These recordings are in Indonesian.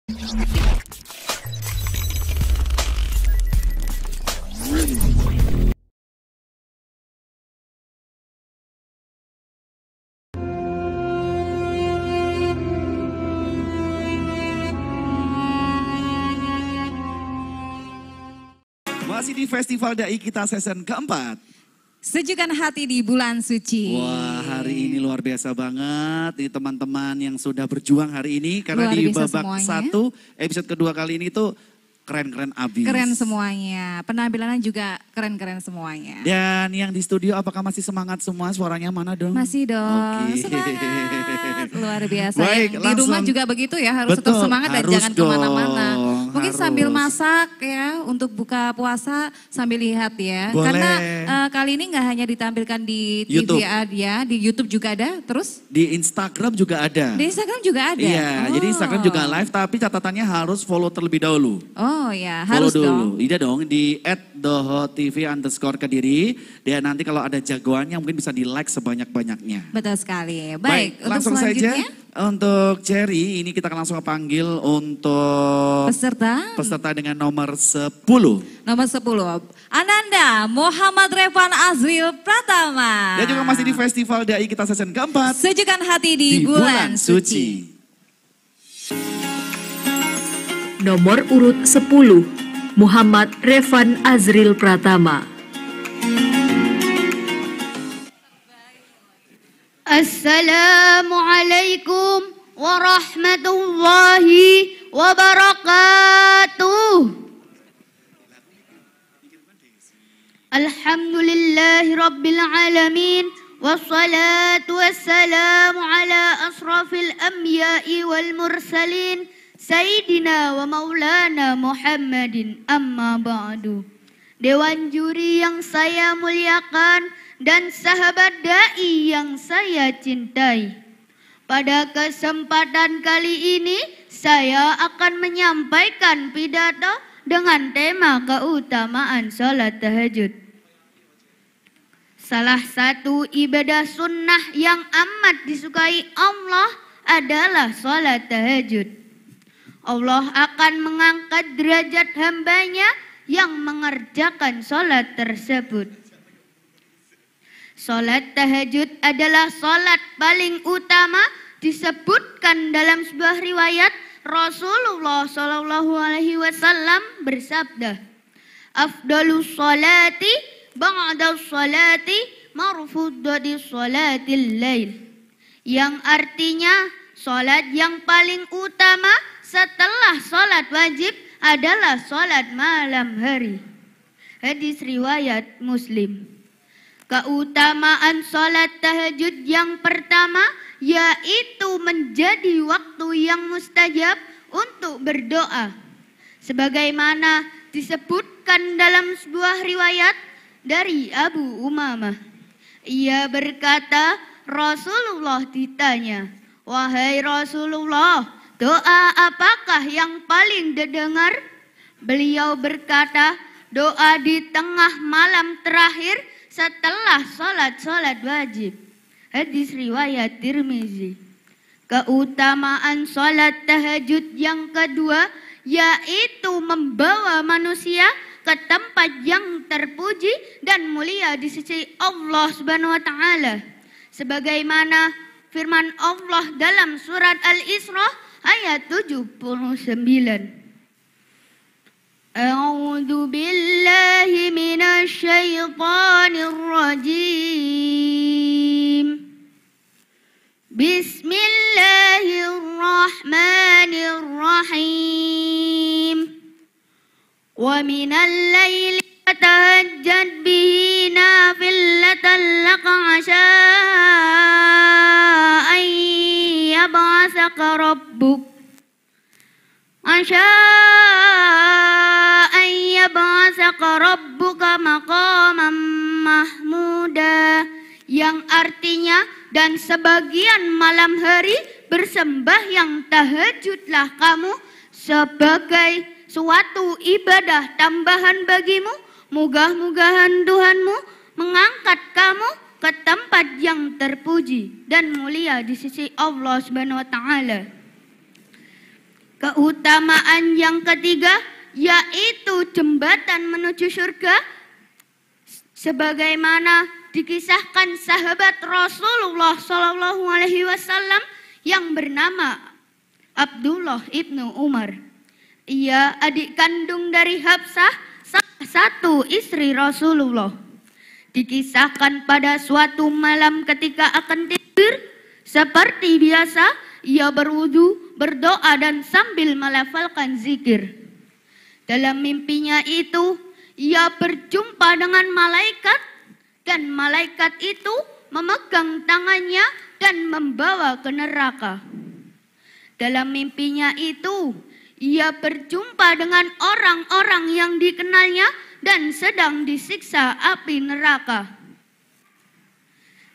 Masih di Festival Dai kita season keempat. Sejukan hati di bulan suci. Wah, hari ini luar biasa banget. Ini teman-teman yang sudah berjuang hari ini. Karena Luar di biasa babak semuanya. 1, episode kedua kali ini tuh keren-keren abis. Keren semuanya, penampilannya juga keren-keren semuanya. Dan yang di studio apakah masih semangat semua? Suaranya mana dong? Masih dong, Oke. semangat. Luar biasa. Baik, Yang di rumah langsung. juga begitu ya, harus tetap Betul, semangat dan harus jangan kemana-mana. dong, Mungkin harus. sambil masak ya, untuk buka puasa sambil lihat ya. Boleh. Karena kali ini nggak hanya ditampilkan di YouTube. TV aja, di YouTube juga ada, terus Di Instagram juga ada. di Instagram juga ada. Iya, jadi Instagram juga live tapi catatannya harus follow terlebih dahulu. Oh ya, Follow harus dulu. dong. Iya dong di @dohotv_kediri. Dan nanti kalau ada jagoannya mungkin bisa di like sebanyak-banyaknya. Betul sekali. Baik, untuk langsung saja selanjutnya untuk Cherry ini kita akan langsung panggil untuk peserta dengan nomor 10. nomor 10. Ananda Muhammad Revan Azril Pratama. Dan juga masih di Festival Dai kita season keempat. Sejukan hati di bulan suci. Nomor urut 10, Muhammad Revan Azril Pratama. Assalamualaikum warahmatullahi wabarakatuh. Alhamdulillahi rabbil alamin. Wassalatu wassalamu ala asrafil anbiya'i wal mursalin. Sayyidina wa maulana Muhammadin amma ba'du. Dewan juri yang saya muliakan dan sahabat dai yang saya cintai. Pada kesempatan kali ini saya akan menyampaikan pidato dengan tema keutamaan sholat tahajud. Salah satu ibadah sunnah yang amat disukai Allah adalah sholat tahajud. Allah akan mengangkat derajat hambanya yang mengerjakan sholat tersebut. Sholat tahajud adalah sholat paling utama, disebutkan dalam sebuah riwayat Rasulullah SAW bersabda, "Afdalus sholati ba'da sholati marfuddati sholatil lail." Yang artinya sholat yang paling utama setelah sholat wajib adalah sholat malam hari. Hadis riwayat Muslim. Keutamaan sholat tahajud yang pertama yaitu menjadi waktu yang mustajab untuk berdoa. Sebagaimana disebutkan dalam sebuah riwayat dari Abu Umamah. Ia berkata, Rasulullah ditanya, "Wahai Rasulullah, doa apakah yang paling didengar?" Beliau berkata, "Doa di tengah malam terakhir setelah sholat wajib." Hadis riwayat Tirmizi. Keutamaan sholat tahajud yang kedua yaitu membawa manusia ke tempat yang terpuji dan mulia di sisi Allah Subhanahu wa taala. Sebagaimana firman Allah dalam surat Al-Isra ayat 79. A'udzu billahi minasy syaithanir rajim. Bismillahirrahmanirrahim. Wa minal laili fatahajjad bihi nafilatan laka 'asaa an yab'asaka rabbuk. Rabbuka maqaman mahmuda, yang artinya dan sebagian malam hari bersembahyang tahajudlah kamu sebagai suatu ibadah tambahan bagimu. Mudah-mudahan Tuhanmu mengangkat kamu ke tempat yang terpuji dan mulia di sisi Allah Subhanahu wa taala. Keutamaan yang ketiga yaitu jembatan menuju surga, sebagaimana dikisahkan sahabat Rasulullah SAW yang bernama Abdullah ibnu Umar. Ia adik kandung dari Hafsah, salah satu istri Rasulullah. Dikisahkan pada suatu malam ketika akan tidur, seperti biasa ia berwudu, berdoa dan sambil melafalkan zikir. Dalam mimpinya itu ia berjumpa dengan malaikat dan malaikat itu memegang tangannya dan membawa ke neraka. Dalam mimpinya itu ia berjumpa dengan orang-orang yang dikenalnya dan sedang disiksa api neraka.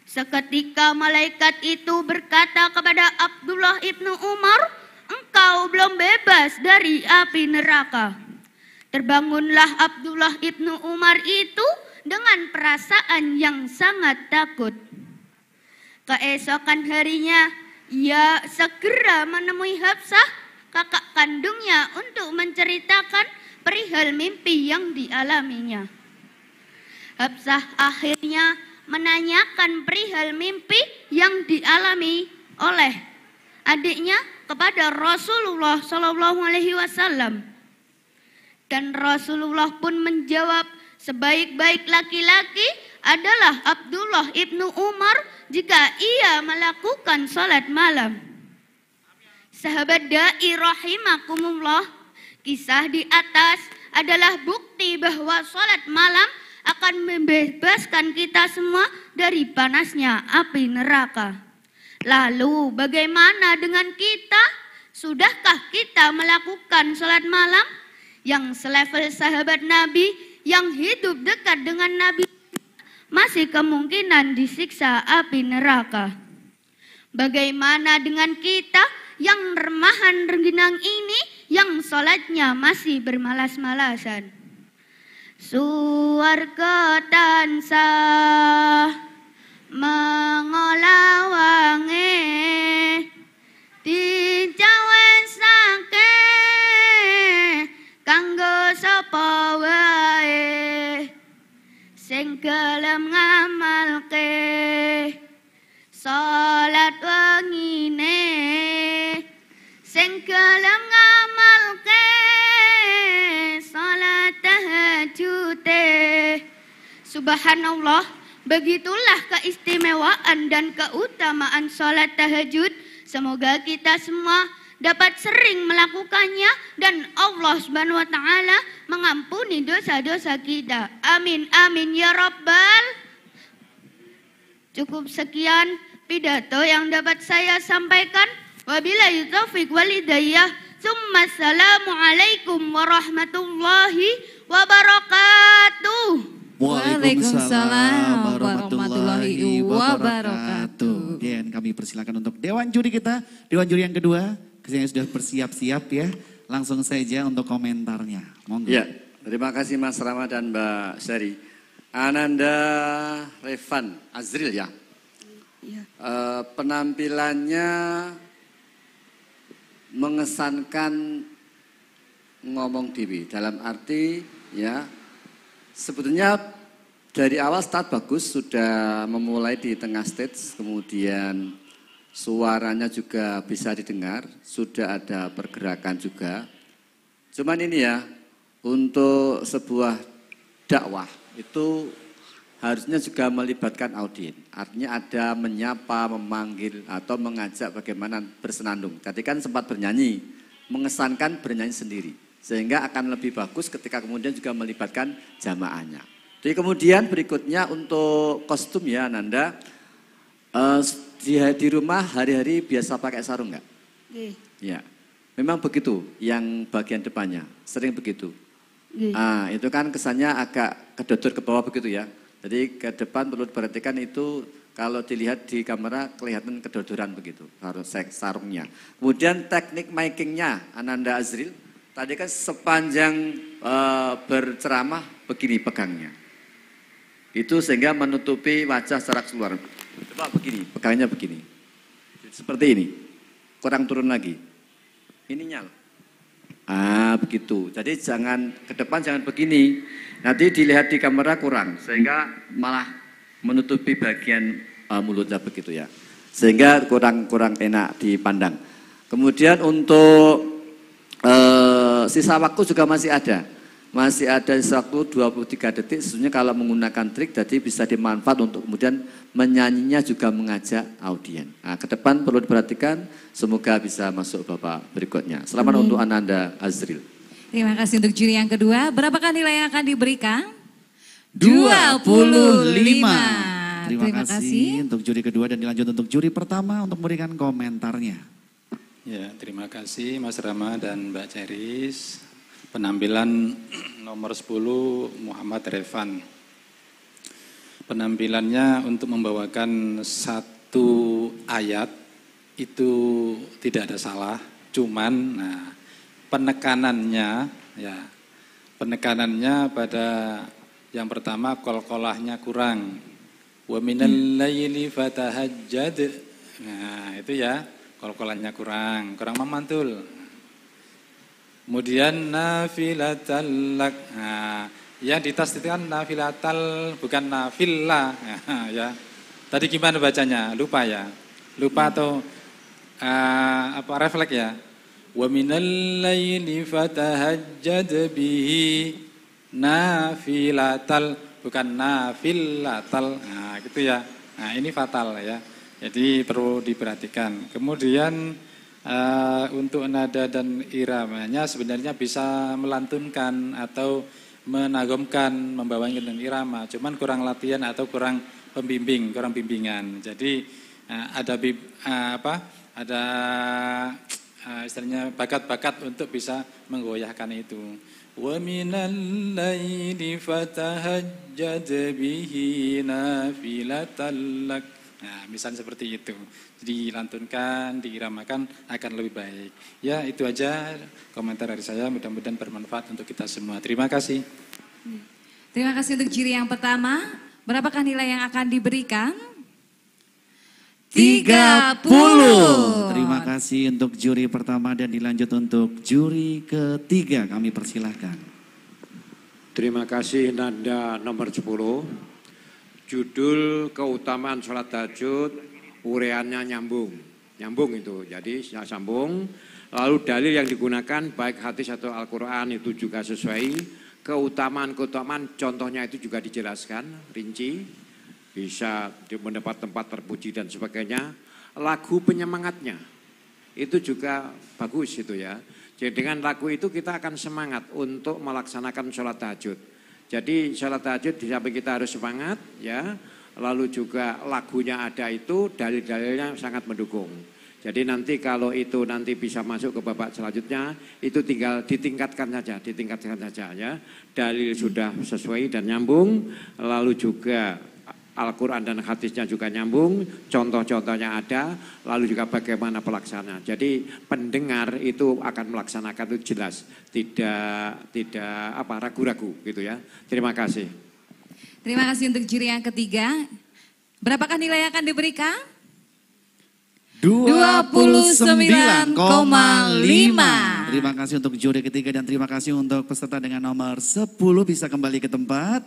Seketika malaikat itu berkata kepada Abdullah ibnu Umar, "Engkau belum bebas dari api neraka." Terbangunlah Abdullah ibnu Umar itu dengan perasaan yang sangat takut. Keesokan harinya, ia segera menemui Hafsah, kakak kandungnya, untuk menceritakan perihal mimpi yang dialaminya. Hafsah akhirnya menanyakan perihal mimpi yang dialami oleh adiknya kepada Rasulullah SAW. Dan Rasulullah pun menjawab, sebaik-baik laki-laki adalah Abdullah ibnu Umar jika ia melakukan salat malam. Sahabat dai rahimakumullah, kisah di atas adalah bukti bahwa salat malam akan membebaskan kita semua dari panasnya api neraka. Lalu bagaimana dengan kita? Sudahkah kita melakukan salat malam? Yang selevel sahabat Nabi yang hidup dekat dengan Nabi masih kemungkinan disiksa api neraka. Bagaimana dengan kita yang remahan rengginang ini yang sholatnya masih bermalas-malasan? Suwarga tansah mengolawange dijawesake kanggo sapa wae sing gelem ngamalke salat wengine, sing gelem ngamalke salat tahajute. Subhanallah, begitulah keistimewaan dan keutamaan salat tahajud. Semoga kita semua dapat sering melakukannya dan Allah Subhanahu wa taala mengampuni dosa-dosa kita. Amin amin ya rabbal. Cukup sekian pidato yang dapat saya sampaikan. Wabillahi taufiq wal hidayah. Assalamualaikum warahmatullahi wabarakatuh. Waalaikumsalam warahmatullahi wabarakatuh. Dan kami persilakan untuk Dewan Juri kita, Dewan Juri yang kedua. Yang sudah bersiap-siap ya, langsung saja untuk komentarnya. Monggo. Ya, terima kasih Mas Rama dan Mbak Sari. Ananda Revan Azril ya. Ya. Penampilannya mengesankan ngomong dewi, dalam arti ya sebetulnya dari awal start bagus, sudah memulai di tengah stage, kemudian suaranya juga bisa didengar, sudah ada pergerakan juga. Cuman ini ya, untuk sebuah dakwah itu harusnya juga melibatkan audien. Artinya ada menyapa, memanggil, atau mengajak bagaimana bersenandung. Tadi kan sempat bernyanyi, mengesankan bernyanyi sendiri. Sehingga akan lebih bagus ketika kemudian juga melibatkan jamaahnya. Jadi kemudian berikutnya untuk kostum ya Nanda, di rumah hari-hari biasa pakai sarung enggak? Ya, memang begitu. Yang bagian depannya sering begitu. Itu kan kesannya agak kedodor ke bawah begitu ya. Jadi ke depan perlu diperhatikan itu kalau dilihat di kamera kelihatan kedodoran begitu harus sarungnya. Kemudian teknik makingnya Ananda Azril tadi kan sepanjang berceramah begini pegangnya. Itu sehingga menutupi wajah secara keseluruhan. Coba begini, pegangnya begini. Seperti ini. Kurang turun lagi. Ininya loh. begitu. Jadi jangan ke depan jangan begini. Nanti dilihat di kamera kurang sehingga malah menutupi bagian mulutnya begitu ya. Sehingga kurang enak dipandang. Kemudian untuk sisa waktu juga masih ada. Masih ada sisa waktu 23 detik. Sebenarnya kalau menggunakan trik jadi bisa dimanfaat untuk kemudian menyanyinya juga mengajak audien. Nah, ke depan perlu diperhatikan, semoga bisa masuk babak berikutnya. Selamat untuk Ananda Azril. Terima kasih untuk juri yang kedua. Berapakah nilai yang akan diberikan? 25. 25. Terima kasih untuk juri kedua dan dilanjut untuk juri pertama untuk memberikan komentarnya. Ya, terima kasih Mas Rama dan Mbak Ceris. Penampilan nomor 10 Muhammad Revan. Penampilannya untuk membawakan satu ayat itu tidak ada salah, cuman penekanannya pada yang pertama qalqalahnya kurang. Wa minal laili fatahajjad. Nah, itu ya, qalqalahnya kurang memantul. Kemudian nafilatal lak. Nah, yang ditasdidkan nafilatal bukan nafillah. Ya. Tadi gimana bacanya? Lupa ya? Lupa atau refleks ya? Wa minal laili fatahajjad bihi nafilatal bukan nafilatal. Nah, gitu ya. Nah, ini fatal ya. Jadi perlu diperhatikan. Kemudian untuk nada dan iramanya sebenarnya bisa melantunkan atau menagomkan, membawakan dengan irama, cuman kurang latihan atau kurang bimbingan. Jadi ada istilahnya bakat-bakat untuk bisa menggoyahkan itu. Wa minal laili fatahajjad bihi nafilatal lak. Nah, misalnya seperti itu. Jadi dilantunkan, diiramakan akan lebih baik. Ya, itu aja komentar dari saya. Mudah-mudahan bermanfaat untuk kita semua. Terima kasih. Terima kasih untuk juri yang pertama. Berapakah nilai yang akan diberikan? 30. Terima kasih untuk juri pertama dan dilanjut untuk juri ketiga. Kami persilahkan. Terima kasih nada nomor 10. Judul keutamaan sholat tahajud, ureannya nyambung itu, jadi sambung. Lalu dalil yang digunakan baik hadis atau Al-Quran itu juga sesuai. Keutamaan contohnya itu juga dijelaskan, rinci, bisa mendapat tempat terpuji dan sebagainya. Lagu penyemangatnya itu juga bagus itu ya. Jadi dengan lagu itu kita akan semangat untuk melaksanakan sholat tahajud. Jadi sholat tahajud di samping kita harus semangat ya, lalu juga lagunya ada itu, dalil-dalilnya sangat mendukung. Jadi nanti kalau itu nanti bisa masuk ke babak selanjutnya, itu tinggal ditingkatkan saja ya. Dalil sudah sesuai dan nyambung, lalu juga Al-Quran dan hadisnya juga nyambung, contoh-contohnya ada, lalu juga bagaimana pelaksanaan. Jadi pendengar itu akan melaksanakan itu jelas, tidak ragu-ragu gitu ya. Terima kasih. Terima kasih untuk juri yang ketiga. Berapakah nilai yang akan diberikan? 29,5. Terima kasih untuk juri ketiga dan terima kasih untuk peserta dengan nomor 10 bisa kembali ke tempat.